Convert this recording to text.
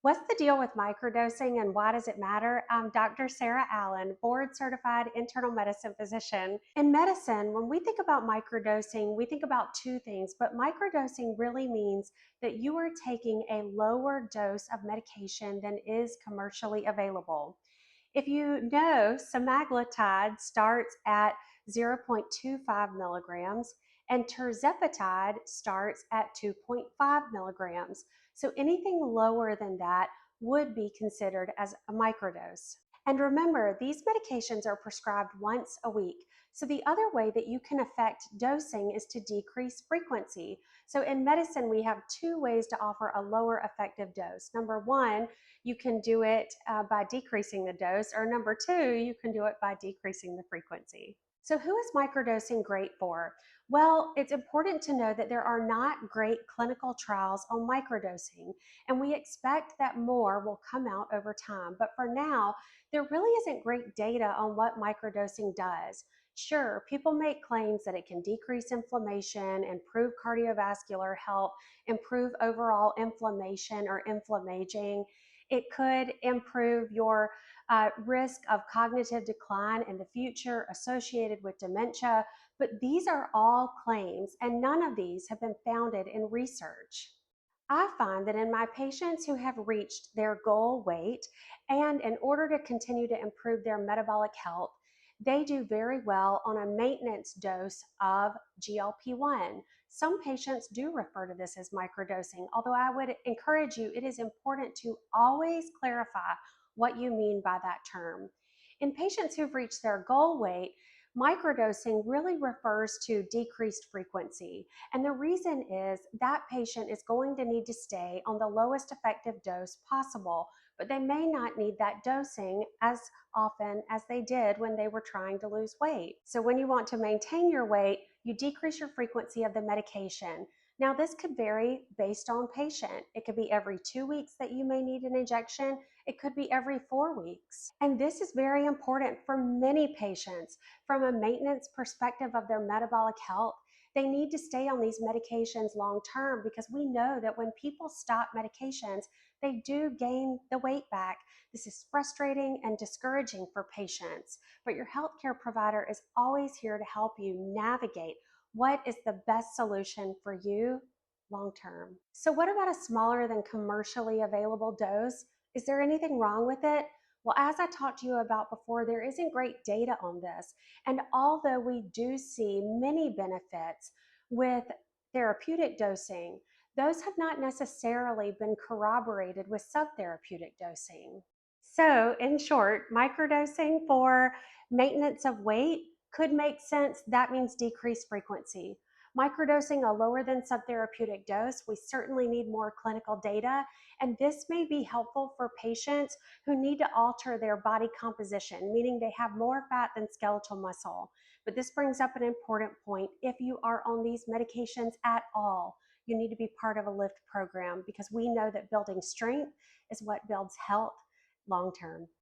What's the deal with microdosing and why does it matter? I'm Dr. Sarah Allen, board certified internal medicine physician. In medicine, when we think about microdosing, we think about two things, but microdosing really means that you are taking a lower dose of medication than is commercially available. If you know, semaglutide starts at 0.25 milligrams and tirzepatide starts at 2.5 milligrams. So anything lower than that would be considered as a microdose. And remember, these medications are prescribed once a week. So the other way that you can affect dosing is to decrease frequency. So in medicine, we have two ways to offer a lower effective dose. Number one, you can do it by decreasing the dose, or number two, you can do it by decreasing the frequency. So who is microdosing great for? Well, it's important to know that there are not great clinical trials on microdosing, and we expect that more will come out over time. But for now, there really isn't great data on what microdosing does. Sure, people make claims that it can decrease inflammation, improve cardiovascular health, improve overall inflammation or inflammaging. It could improve your risk of cognitive decline in the future associated with dementia, but these are all claims and none of these have been founded in research. I find that in my patients who have reached their goal weight and in order to continue to improve their metabolic health, they do very well on a maintenance dose of GLP-1. Some patients do refer to this as microdosing, although I would encourage you, it is important to always clarify what you mean by that term. In patients who've reached their goal weight, microdosing really refers to decreased frequency. And the reason is that patient is going to need to stay on the lowest effective dose possible, but they may not need that dosing as often as they did when they were trying to lose weight. So when you want to maintain your weight, you decrease your frequency of the medication. Now, this could vary based on patient. It could be every 2 weeks that you may need an injection. It could be every 4 weeks. And this is very important for many patients from a maintenance perspective of their metabolic health. They need to stay on these medications long term because we know that when people stop medications, they do gain the weight back. This is frustrating and discouraging for patients, but your healthcare provider is always here to help you navigate what is the best solution for you long term. So what about a smaller than commercially available dose? Is there anything wrong with it? Well, as I talked to you about before, there isn't great data on this. And although we do see many benefits with therapeutic dosing, those have not necessarily been corroborated with subtherapeutic dosing. So, in short, microdosing for maintenance of weight could make sense. That means decreased frequency. Microdosing a lower than subtherapeutic dose, we certainly need more clinical data, and this may be helpful for patients who need to alter their body composition, meaning they have more fat than skeletal muscle. But this brings up an important point. If you are on these medications at all, you need to be part of a lift program because we know that building strength is what builds health long term.